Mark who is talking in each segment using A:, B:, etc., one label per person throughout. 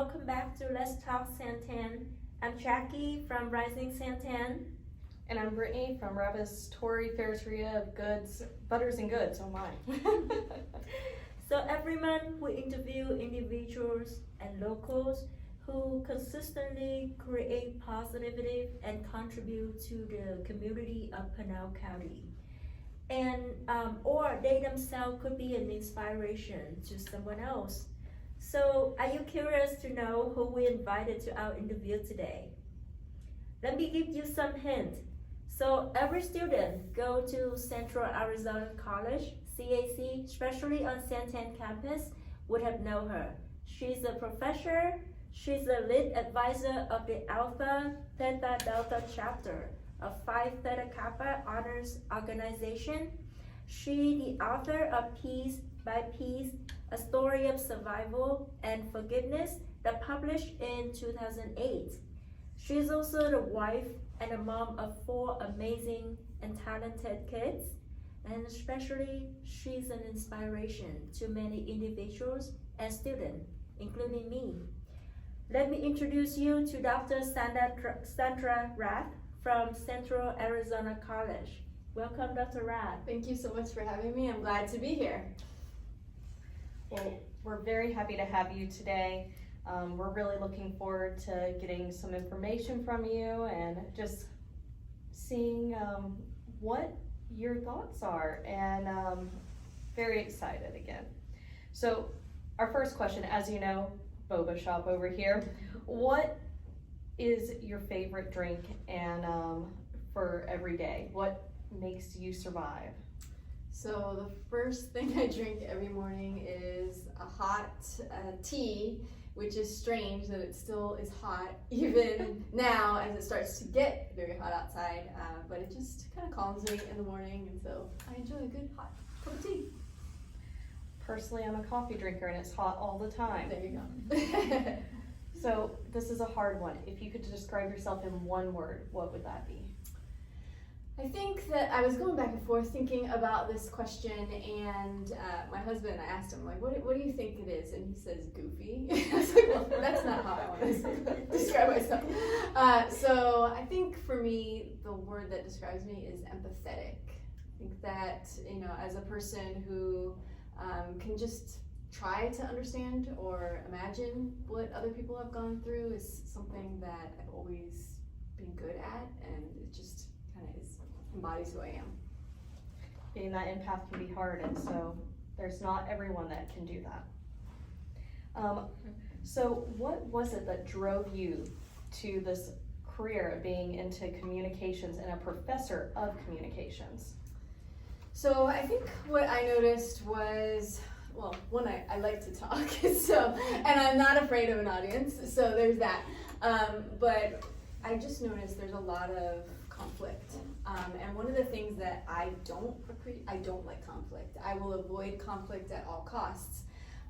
A: welcome back to Let's Talk Santan. I'm Jackie from Rising Santan.
B: And I'm Brittany from Repository Ferreteria of Goods, Butters and Goods, oh my.
A: So every month we interview individuals and locals who consistently create positivity and contribute to the community of Pinal County. And or they themselves could be an inspiration to someone else. So are you curious to know who we invited to our interview today? Let me give you some hint. So every student go to Central Aizona College, CAC, especially on Santan campus, would have known her. She's a professor. She's the lead advisor of the Alpha Theta Delta chapter of Phi Theta Kappa honors organization. She the author of Piece by Piece, A Story of Survival and Forgiveness that published in 2008. She is also the wife and a mom of 4 amazing and talented kids, and especially she's an inspiration to many individuals and students, including me. Let me introduce you to Dr. Sandra Rath from Central Aizona College. Welcome, Dr. Rath.
C: Thank you so much for having me. I'm glad to be here.
B: Well, we're very happy to have you today. We're really looking forward to getting some information from you and just seeing what your thoughts are, and very excited again. So our first question, as you know, boba shop over here. What is your favorite drink and for every day? What makes you survive?
C: So the first thing I drink every morning is a hot tea, which is strange that it still is hot even now as it starts to get very hot outside, but it just kind of calms me in the morning, and so I enjoy a good hot cup of tea.
B: Personally, I'm a coffee drinker and it's hot all the time.
C: There you go.
B: So this is a hard one. If you could describe yourself in one word, what would that be?
C: I think that I was going back and forth thinking about this question, and my husband, I asked him, like, what do you think it is? And he says, goofy. I was like, well, that's not how I want to describe myself. So I think for me, the word that describes me is empathetic. I think that, as a person who can just try to understand or imagine what other people have gone through is something that I've always been good at, and it just kind of embodies who I am.
B: Being that empath can be hard, and so there's not everyone that can do that. So what was it that drove you to this career of being into communications and a professor of communications?
C: So I think what I noticed was, well, one, I like to talk, so, and I'm not afraid of an audience, so there's that. But I just noticed there's a lot of conflict, and one of the things that I don't like conflict. I will avoid conflict at all costs,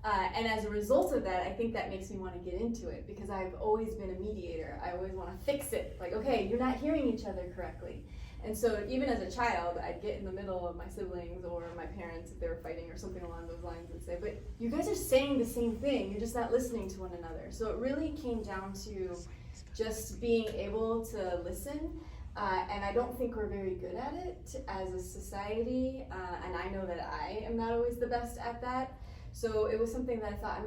C: and as a result of that, I think that makes me want to get into it, because I've always been a mediator. I always want to fix it, like, okay, you're not hearing each other correctly. And so even as a child, I'd get in the middle of my siblings or my parents if they were fighting or something along those lines and say, but you guys are saying the same thing, you're just not listening to one another. So it really came down to just being able to listen, and I don't think we're very good at it as a society, and I know that I am not always the best at that. So it was something that I thought,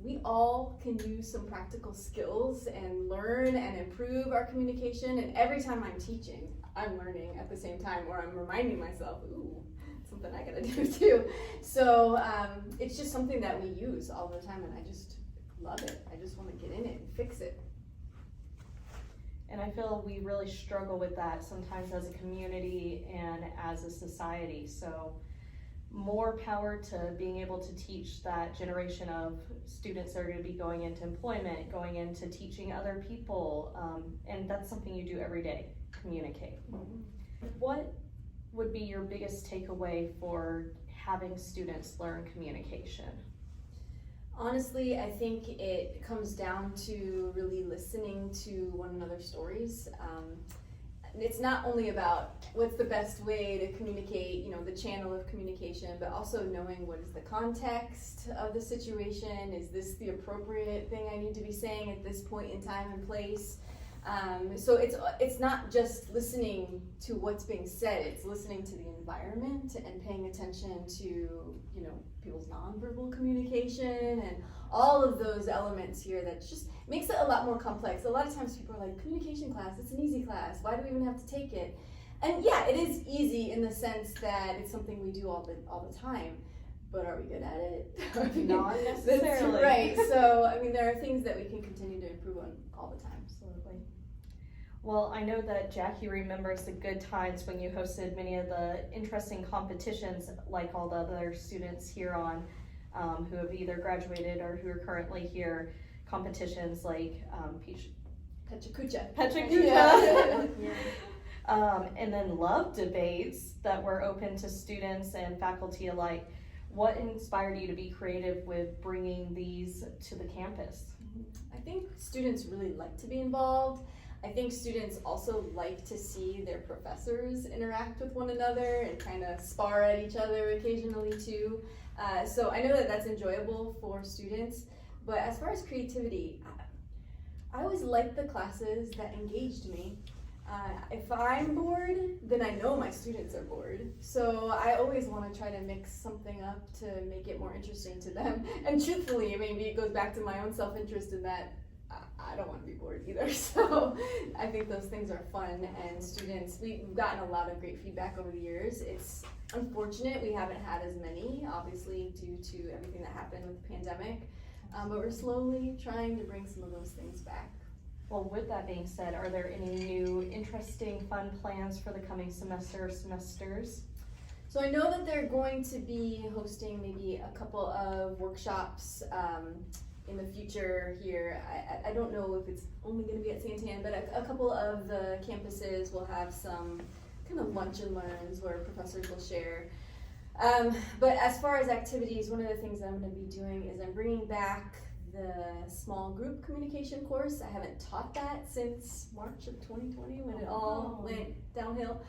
C: we all can use some practical skills and learn and improve our communication, and every time I'm teaching, I'm learning at the same time, or I'm reminding myself, ooh, something I gotta do too. So it's just something that we use all the time, and I just love it. I just want to get in it and fix it.
B: And I feel we really struggle with that sometimes as a community and as a society. So more power to being able to teach that generation of students that are going to be going into employment, going into teaching other people, and that's something you do every day, communicate. Mm-hmm. What would be your biggest takeaway for having students learn communication?
C: Honestly, I think it comes down to really listening to one another's stories. it's not only about what's the best way to communicate, you know, the channel of communication, but also knowing what is the context of the situation. Is this the appropriate thing I need to be saying at this point in time and place? So it's not just listening to what's being said, it's listening to the environment and paying attention to, you know, people's nonverbal communication and all of those elements here that just makes it a lot more complex. A lot of times people are like, communication class, it's an easy class, why do we even have to take it? And yeah, it is easy in the sense that it's something we do all the time, but are we good at it?
B: Not necessarily.
C: That's right, so I mean there are things that we can continue to improve on all the time.
B: Absolutely. Well, I know that Jackie remembers the good times when you hosted many of the interesting competitions like all the other students here on who have either graduated or who are currently here, competitions like
C: Pechakucha.
B: Pechakucha.
C: Yeah.
B: And then love debates that were open to students and faculty alike. What inspired you to be creative with bringing these to the campus?
C: I think students really like to be involved. I think students also like to see their professors interact with one another and kind of spar at each other occasionally too. So I know that that's enjoyable for students, but as far as creativity, I always liked the classes that engaged me. If I'm bored, then I know my students are bored. So I always want to try to mix something up to make it more interesting to them. And truthfully, maybe it goes back to my own self-interest in that I don't want to be bored either. So I think those things are fun, and students, we've gotten a lot of great feedback over the years. It's unfortunate we haven't had as many, obviously due to everything that happened with the pandemic, but we're slowly trying to bring some of those things back.
B: Well, with that being said, are there any new interesting fun plans for the coming semester or semesters?
C: So I know that they're going to be hosting maybe a couple of workshops in the future here. I don't know if it's only going to be at Santan, but a couple of the campuses will have some kind of lunch and learns where professors will share. But as far as activities, one of the things that I'm going to be doing is I'm bringing back the small group communication course. I haven't taught that since March of 2020 when it all went downhill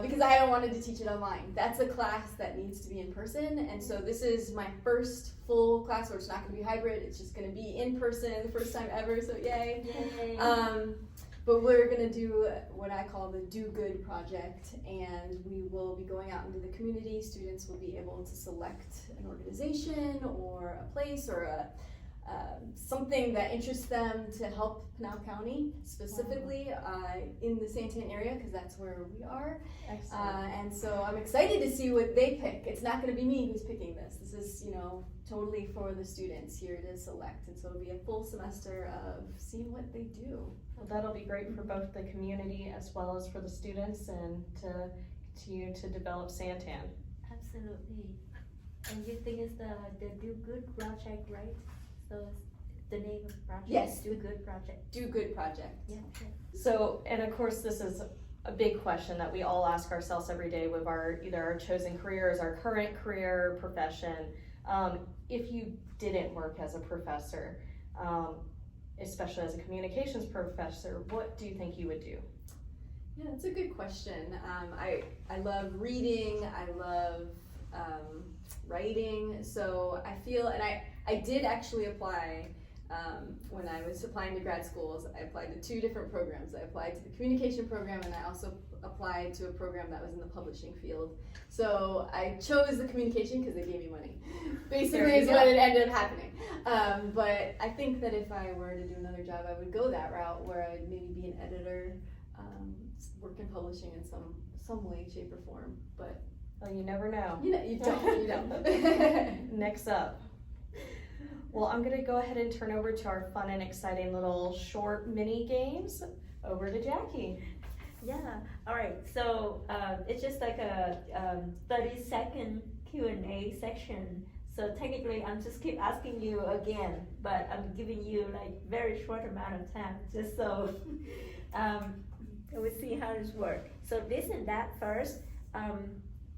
C: because I haven't wanted to teach it online. That's a class that needs to be in person, and so this is my first full class where it's not going to be hybrid, it's just going to be in person the first time ever, so yay. But we're going to do what I call the Do Good project, and we will be going out into the community. Students will be able to select an organization or a place or something that interests them to help Pinal County, specifically in the Santan area, because that's where we are.
B: Excellent.
C: And so I'm excited to see what they pick. It's not going to be me who's picking this. This is, you know, totally for the students here to select. And so it'll be a full semester of seeing what they do.
B: Well, that'll be great for both the community as well as for the students, and to continue to develop Santan.
A: Absolutely. And you think it's the Do Good project, right? So it's the name of the project?
C: Yes.
A: Do Good project.
C: Do Good project.
A: Yeah.
B: So, and of course, this is a big question that we all ask ourselves every day with either our chosen careers, our current career, profession. If you didn't work as a professor, especially as a communications professor, what do you think you would do?
C: Yeah, that's a good question. I love reading, I love writing, so I feel, and I did actually apply when I was applying to grad schools. I applied to 2 different programs. I applied to the communication program, and I also applied to a program that was in the publishing field. So I chose the communication because they gave me money. Basically is what it ended up happening. But I think that if I were to do another job, I would go that route where I would maybe be an editor, work in publishing in some way, shape, or form. But
B: well, you never know.
C: You don't.
B: Next up. Well, I'm going to go ahead and turn over to our fun and exciting little short mini games. Over to Jackie.
A: Yeah, all right, so it's just like a 30-second Q&A section. So technically, I'm just keep asking you again, but I'm giving you like very short amount of time, just so we'll see how this works. So this and that first.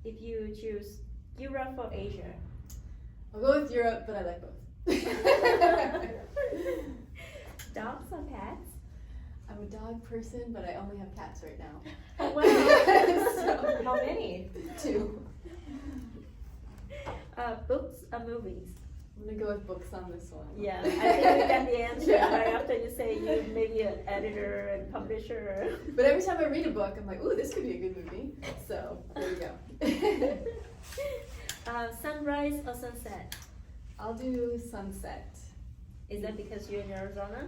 A: If you choose Europe or Asia?
C: I'll go with Europe, but I like both.
A: Dogs or cats?
C: I'm a dog person, but I only have cats right now.
A: Oh, wow.
C: So,
B: How many?
C: 2.
A: Books or movies?
C: I'm gonna go with books on this one.
A: Yeah, I think we got the answer
C: Yeah.
A: right after you say you maybe an editor and publisher.
C: But every time I read a book, I'm like, ooh, this could be a good movie. So there you go.
A: Sunrise or sunset?
C: I'll do sunset.
A: Is that because you're in Arizona?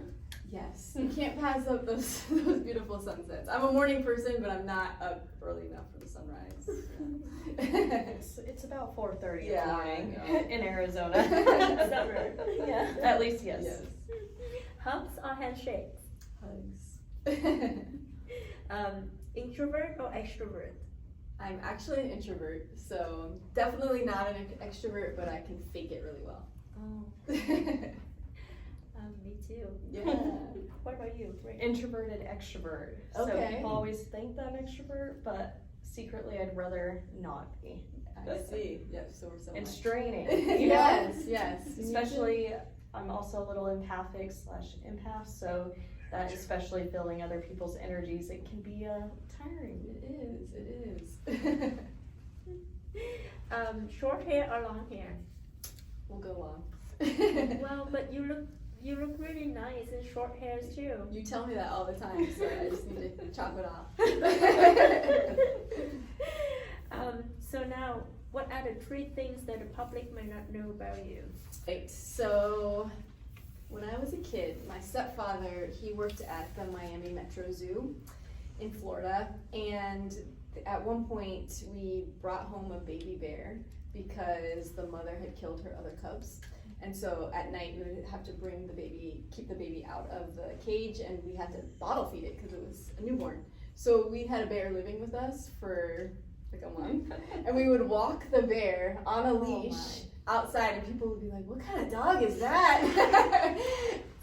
C: Yes, you can't pass up those beautiful sunsets. I'm a morning person, but I'm not up early enough for the sunrise.
B: It's about 4:30
C: Yeah,
B: in the morning
C: I know.
B: in Arizona.
A: Summer. Yeah.
B: At least, yes.
C: Yes.
A: Hugs or handshakes?
C: Hugs.
A: Introvert or extrovert?
C: I'm actually an introvert, so definitely not an extrovert, but I can fake it really well.
A: Oh, me too.
C: Yeah.
A: What about you? Rick?
B: Introverted extrovert.
C: Okay.
B: So people always think that I'm extrovert, but secretly I'd rather not be.
C: I see. Yep, so we're so
B: It's
C: much.
B: draining. You know?
C: Yes, yes.
B: Especially, I'm also a little empathic / empath, so that especially feeling other people's energies, it can be tiring.
C: It is.
A: Short hair or long hair?
C: We'll go long.
A: Well, but you look really nice in short hairs too.
C: You tell me that all the time, so I just need to chop it off.
A: So now, what are the 3 things that the public may not know about you?
C: Right, so when I was a kid, my stepfather, he worked at the Miami Metro Zoo in Florida, and at one point we brought home a baby bear because the mother had killed her other cubs. And so at night we would have to keep the baby out of the cage, and we had to bottle feed it because it was a newborn. So we had a bear living with us for like a month, and we would walk the bear on a leash outside, and people would be like, "What kind of dog is that?"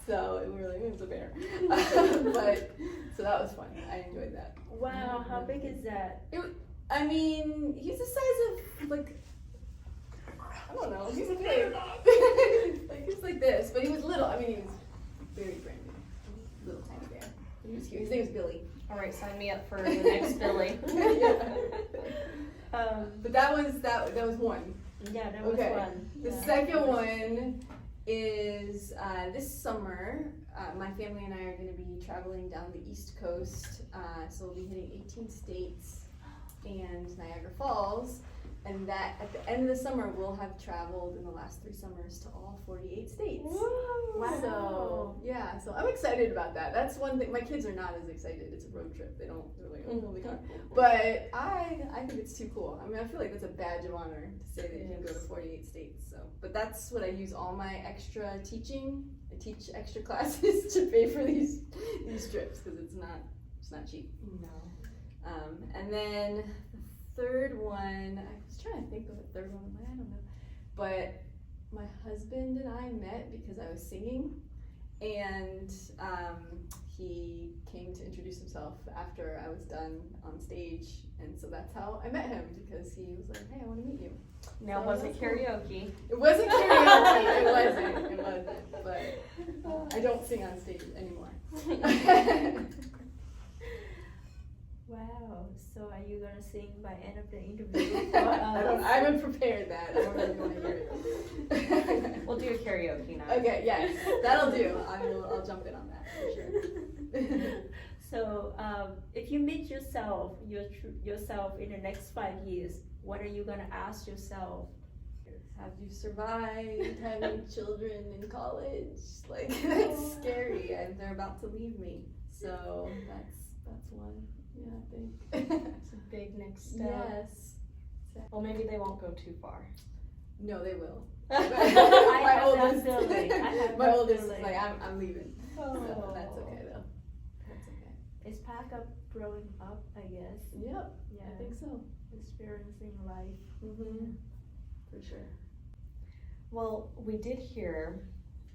C: So we were like, "It was a bear." But so that was fun. I enjoyed that.
A: Wow, how big is that?
C: I mean, he's the size of like, I don't know. He's big. Like he's like this, but he was little. I mean, he was very friendly, little tiny bear. He was cute. His name was Billy.
B: All right, sign me up for the next Billy.
C: Yeah. But that was one.
A: Yeah, that was
C: Okay.
A: fun.
C: The
A: Yeah.
C: second one is this summer. My family and I are going to be traveling down the East Coast. So we'll be hitting 18 states and Niagara Falls. And that at the end of the summer, we'll have traveled in the last 3 summers to all 48 states.
A: Wow.
C: So yeah, so I'm excited about that. That's one thing. My kids are not as excited. It's a road trip. They're like, oh my god. But I think it's too cool. I mean, I feel like that's a badge of honor to say that you can go to 48 states. So, but that's what I use all my extra teaching. I teach extra classes to pay for these trips because it's not cheap.
B: No.
C: And then the third one, I was trying to think of the third one. I don't know, but my husband and I met because I was singing, and he came to introduce himself after I was done on stage, and so that's how I met him, because he was like, "Hey, I want to meet you."
B: Now,
C: So
B: was it
C: that's cool.
B: karaoke?
C: It wasn't karaoke. It wasn't. But I don't sing on stage anymore.
A: Wow. So are you gonna sing by end of the interview? For us?
C: I haven't prepared that. I don't really want to hear it.
B: We'll do a karaoke night.
C: Okay, yes, that'll do. I'll jump in on that for sure.
A: So, if you meet yourself in the next 5 years, what are you gonna ask yourself?
C: Have you survived having children in college? Like, that's scary, and they're about to leave me. So that's one. Yeah, I think.
B: It's a big next step.
C: Yes.
B: Well, maybe they won't go too far.
C: No, they will.
A: I
C: My
A: have
C: oldest,
A: that feeling. I have
C: my
A: that
C: oldest is
A: feeling.
C: like, I'm leaving. So
B: Oh.
C: that's okay though. That's okay.
A: It's part of growing up, I guess.
C: Yep,
A: Yeah,
C: I think so.
A: experiencing life.
C: Mm-hmm. For sure.
B: Well, we did hear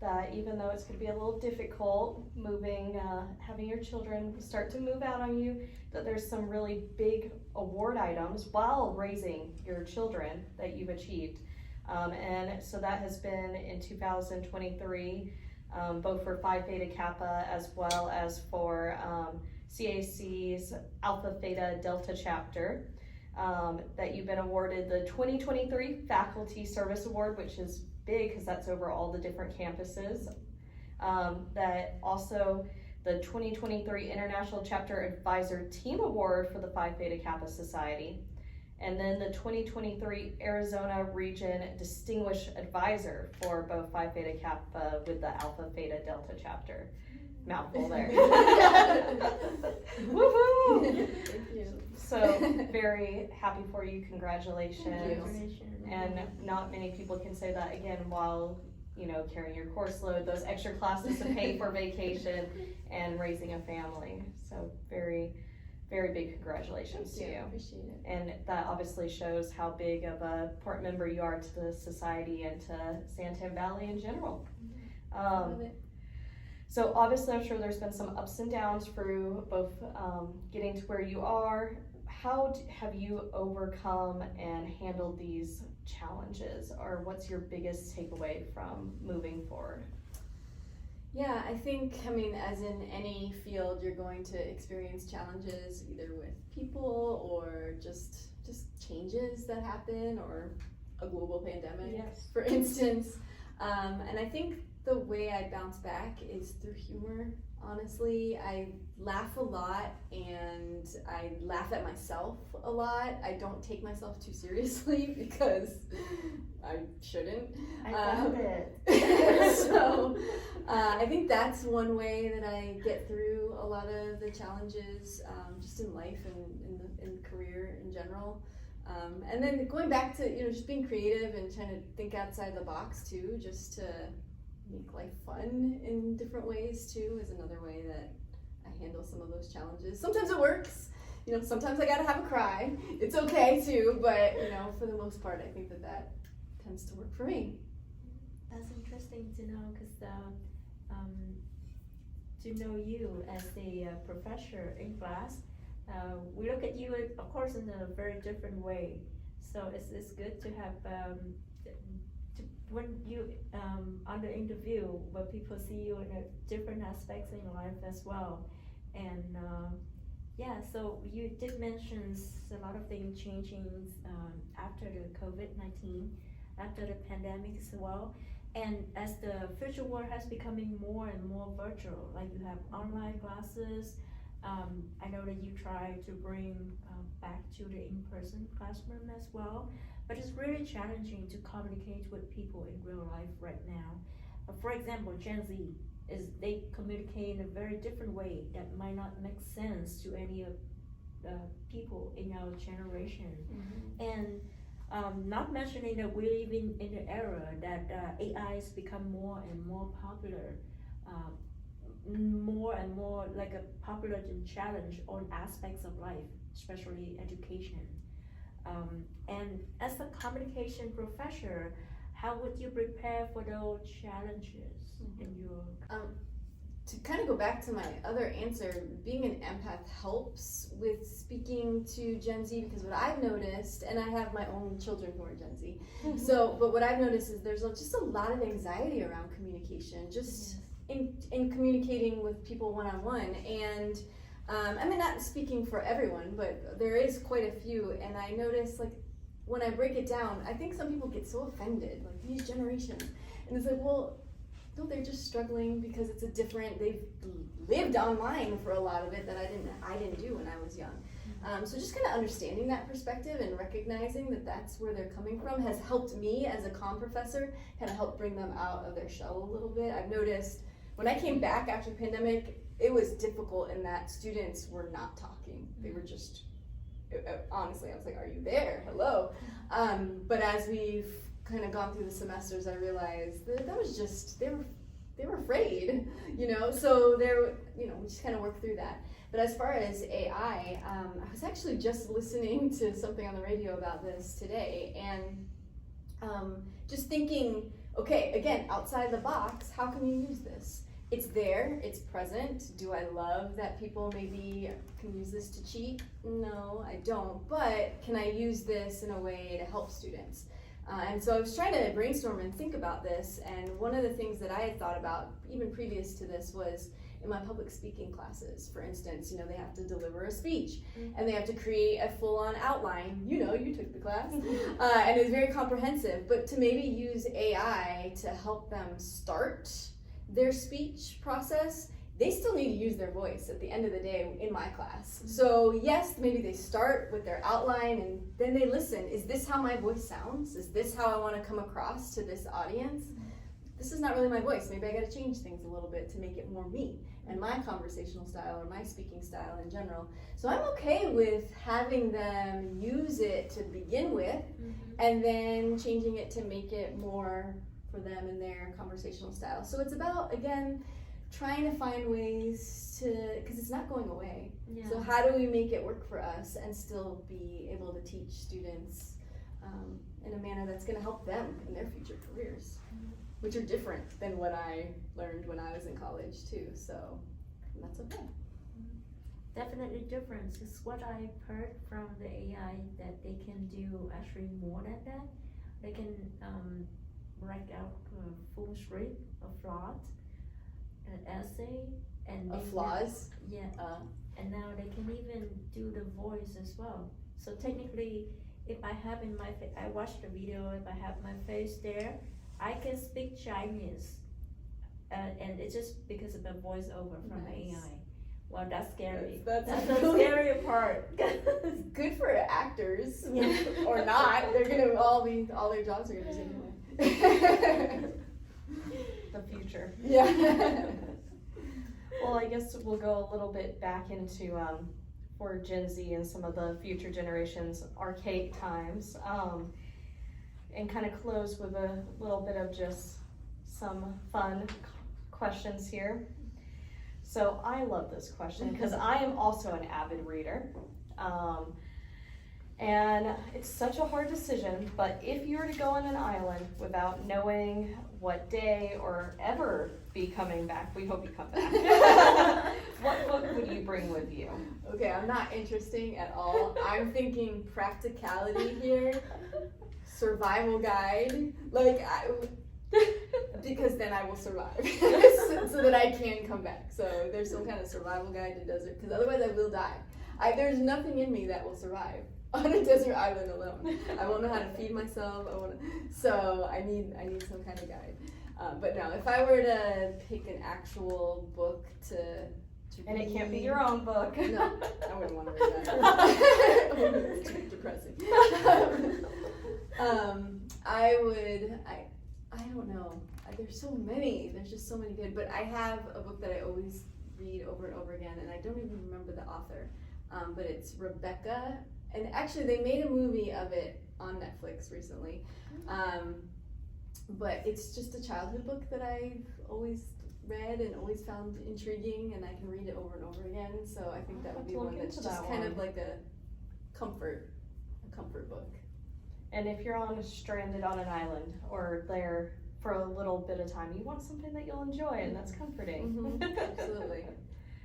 B: that even though it's going to be a little difficult moving, having your children start to move out on you, that there's some really big award items while raising your children that you've achieved. And so that has been in 2023, both for Phi Theta Kappa as well as for CAC's Alpha Theta Delta chapter. That you've been awarded the 2023 Faculty Service Award, which is big because that's over all the different campuses. That also the 2023 International Chapter Advisor Team Award for the Phi Theta Kappa Society. And then the 2023 Arizona Region Distinguished Advisor for both Phi Theta Kappa with the Alpha Theta Delta chapter. Mouthful there. Woohoo!
C: Thank you.
B: So very happy for you. Congratulations.
A: Congratulations.
B: And not many people can say that again while, you know, carrying your course load, those extra classes to pay for vacation and raising a family. So very, very big congratulations to you.
C: Appreciate it.
B: And that obviously shows how big of a important member you are to the society and to Santan Valley in general.
C: Love it.
B: So obviously I'm sure there's been some ups and downs for both getting to where you are. How have you overcome and handled these challenges, or what's your biggest takeaway from moving forward?
C: Yeah, I think, I mean, as in any field, you're going to experience challenges either with people or just changes that happen, or a global pandemic,
B: Yes.
C: for instance. And I think the way I bounce back is through humor. Honestly, I laugh a lot and I laugh at myself a lot. I don't take myself too seriously because I shouldn't.
A: I found it.
C: So I think that's one way that I get through a lot of the challenges, just in life and in career in general. And then going back to, just being creative and trying to think outside the box too, just to make life fun in different ways too, is another way that I handle some of those challenges. Sometimes it works, sometimes I gotta have a cry. It's okay too, but for the most part, I think that tends to work for me.
A: That's interesting to know, because to know you as a professor in class, we look at you, of course, in a very different way. So it's good to have when you on the interview, where people see you in different aspects in your life as well. And so you did mention a lot of things changing after the COVID-19, after the pandemic as well. And as the virtual world has becoming more and more virtual, like you have online classes, I know that you try to bring back to the in-person classroom as well, but it's really challenging to communicate with people in real life right now. For example, Gen Z, they communicate in a very different way that might not make sense to any of the people in our generation. And not mentioning that we live in the era that AI has become more and more popular, more and more like a popular challenge on aspects of life, especially education. And as a communication professor, how would you prepare for those challenges in your?
C: To kind of go back to my other answer, being an empath helps with speaking to Gen Z, because what I've noticed, and I have my own children who are Gen Z, but what I've noticed is there's just a lot of anxiety around communication, just in communicating with people one-on-one. And not speaking for everyone, but there is quite a few, and I notice, like, when I break it down, I think some people get so offended, like these generations, and it's like, well, no, they're just struggling because they've lived online for a lot of it that I didn't do when I was young. So just kind of understanding that perspective and recognizing that that's where they're coming from has helped me as a comm professor, kind of help bring them out of their shell a little bit. I've noticed when I came back after the pandemic, it was difficult in that students were not talking. They were just, honestly, I was like, are you there? Hello. But as we've kind of gone through the semesters, I realized that was just, they were afraid, so we just kind of worked through that. But as far as AI, I was actually just listening to something on the radio about this today, and just thinking, okay, again, outside the box, how can you use this? It's there, it's present. Do I love that people maybe can use this to cheat? No, I don't, but can I use this in a way to help students? And so I was trying to brainstorm and think about this, and one of the things that I had thought about, even previous to this, was in my public speaking classes, for instance, you know, they have to deliver a speech, and they have to create a full-on outline. You know, you took the class, and it's very comprehensive, but to maybe use AI to help them start their speech process, they still need to use their voice at the end of the day in my class. So yes, maybe they start with their outline and then they listen. Is this how my voice sounds? Is this how I want to come across to this audience? This is not really my voice. Maybe I got to change things a little bit to make it more me and my conversational style or my speaking style in general. So I'm okay with having them use it to begin with, and then changing it to make it more for them and their conversational style. So it's about, again, trying to find ways to, because it's not going away.
A: Yeah.
C: So how do we make it work for us and still be able to teach students in a manner that's going to help them in their future careers, which are different than what I learned when I was in college too. So that's okay.
A: Definitely difference. It's what I heard from the AI, that they can do actually more than that. They can write out a full script, a plot, an essay, and
C: Of flaws.
A: Yeah, and now they can even do the voice as well. So technically, if I have in my I watched the video, if I have my face there, I can speak Chinese, and it's just because of the voiceover from
C: Nice.
A: AI. Well, that's scary.
C: That's
A: the
C: really-
A: scary part.
C: Good for actors,
A: Yeah.
C: or not. They're gonna all their jobs are gonna be taken away.
B: The future.
C: Yeah.
B: Well, I guess we'll go a little bit back into, for Gen Z and some of the future generations, archaic times, and kind of close with a little bit of just some fun questions here. So I love this question because I am also an avid reader. And it's such a hard decision, but if you were to go on an island without knowing what day or ever be coming back, we hope you come back, what book would you bring with you?
C: Okay, I'm not interesting at all. I'm thinking practicality here, survival guide, because then I will survive, so that I can come back. So there's some kind of survival guide to desert, because otherwise I will die. There's nothing in me that will survive on a desert island alone. I won't know how to feed myself. So I need some kind of guide. But no, if I were to pick an actual book to
B: And it can't be
C: read-
B: your own book.
C: No, I wouldn't want to read that. It's too depressing. I don't know. There's so many. There's just so many good. But I have a book that I always read over and over again, and I don't even remember the author. But it's Rebecca, and actually they made a movie of it on Netflix recently. But it's just a childhood book that I've always read and always found intriguing, and I can read it over and over again. So I think that would be one that's just kind of like a comfort book.
B: And if you're stranded on an island or there for a little bit of time, you want something that you'll enjoy and that's comforting.
C: Mm-hmm. Absolutely.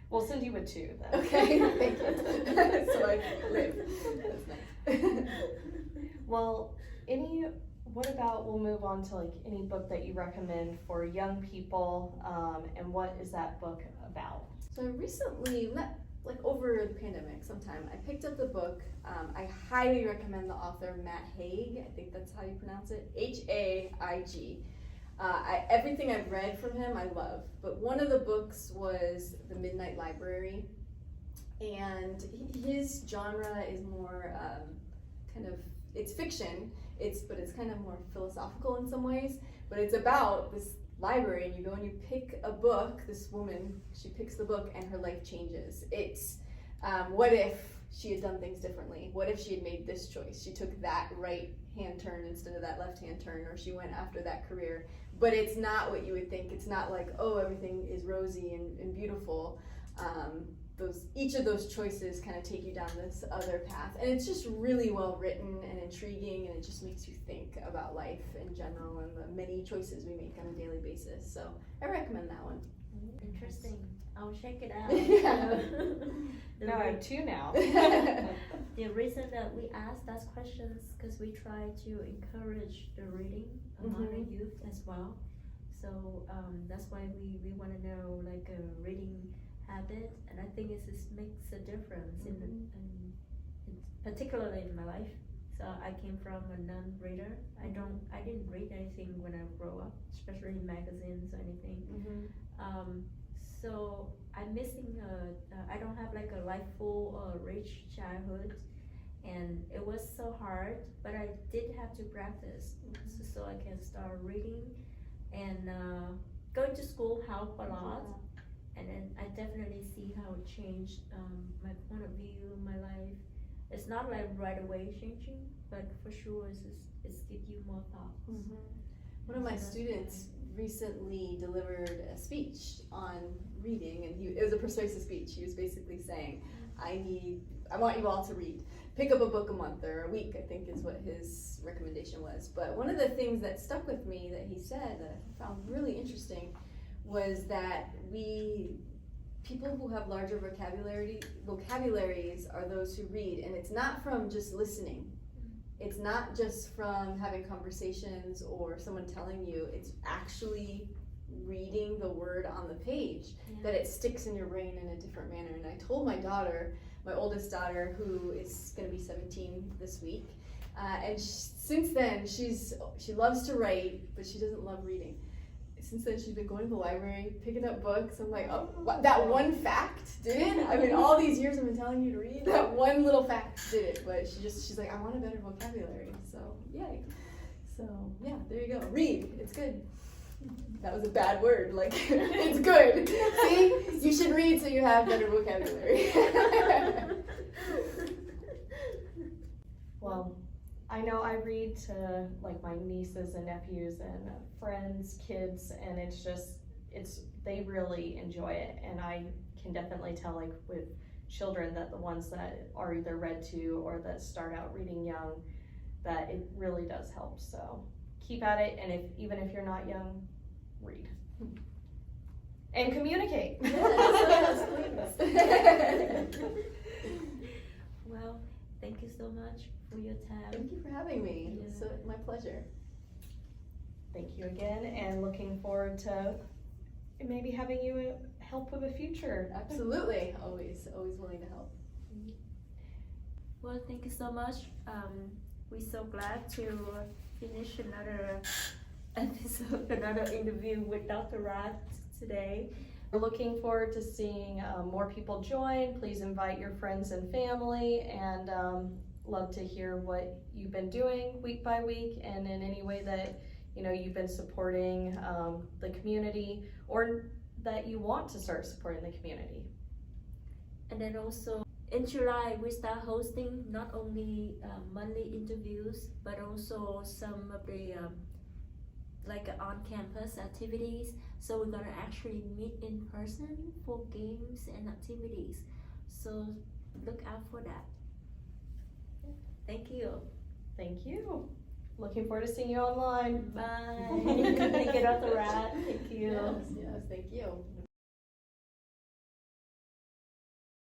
B: We'll send you with two then.
C: Okay, thank you. So I live. That's nice.
B: Well, what about, we'll move on to any book that you recommend for young people, and what is that book about?
C: So I recently, over the pandemic sometime, I picked up the book. I highly recommend the author, Matt Haig. I think that's how you pronounce it. Haig. Everything I've read from him, I love. But one of the books was The Midnight Library. And his genre is more it's fiction, but it's kind of more philosophical in some ways. But it's about this library, and you go and you pick a book. This woman, she picks the book and her life changes. It's what if she had done things differently? What if she had made this choice? She took that right hand turn instead of that left hand turn, or she went after that career. But it's not what you would think. It's not like, oh, everything is rosy and beautiful. Each of those choices kind of take you down this other path, and it's just really well written and intriguing, and it just makes you think about life in general and the many choices we make on a daily basis. So I recommend that one.
A: Interesting. I'll check it out.
C: Yeah.
B: No, I have two now.
A: the reason that we ask that questions because we try to encourage the reading among the youth as well. So that's why we want to know like a reading habit, and I think it makes a difference in particularly in my life. So I came from a non-reader. I didn't read anything when I grew up, especially magazines or anything. So I'm missing I don't have like a life full or rich childhood, and it was so hard, but I did have to practice so I can start reading, and going to school helped a lot, and then I definitely see how it changed my point of view, my life. It's not like right away changing, but for sure it's give you more thoughts.
C: One of my students recently delivered a speech on reading, and it was a persuasive speech. He was basically saying, I want you all to read. Pick up a book a month or a week, I think is what his recommendation was. But one of the things that stuck with me that he said that I found really interesting was that people who have larger vocabularies are those who read, and it's not from just listening. It's not just from having conversations or someone telling you, it's actually reading the word on the page, that it sticks in your brain in a different manner. And I told my daughter, my oldest daughter, who is going to be 17 this week, and since then she loves to write, but she doesn't love reading. Since then, she's been going to the library, picking up books. I'm like, oh, that one fact did it? I mean, all these years I've been telling you to read, that one little fact did it. But she's like, I want a better vocabulary. So, yay. So, yeah, there you go. Read. It's good. That was a bad word. Like, it's good. See? You should read so you have better vocabulary.
B: Well, I know I read to like my nieces and nephews and friends, kids, and they really enjoy it. And I can definitely tell like with children that the ones that are either read to or that start out reading young, that it really does help. So keep at it, and even if you're not young, read. And communicate.
C: Yes, please.
A: Well, thank you so much for your time.
C: Thank you for having me.
A: Yeah.
C: It's my pleasure.
B: Thank you again, and looking forward to maybe having you help with a future.
C: Absolutely. Always willing to help.
A: Well, thank you so much. We're so glad to finish another episode, another interview with Dr. Rath today.
B: We're looking forward to seeing more people join. Please invite your friends and family, and love to hear what you've been doing week by week, and in any way that you've been supporting the community, or that you want to start supporting the community.
A: And then also in July we start hosting not only monthly interviews, but also some of the like on-campus activities. So we're gonna actually meet in person for games and activities. So look out for that. Thank you.
B: Thank you. Looking forward to seeing you online.
A: Bye. Thank you, Dr. Rath. Thank you.
C: Yes, thank you.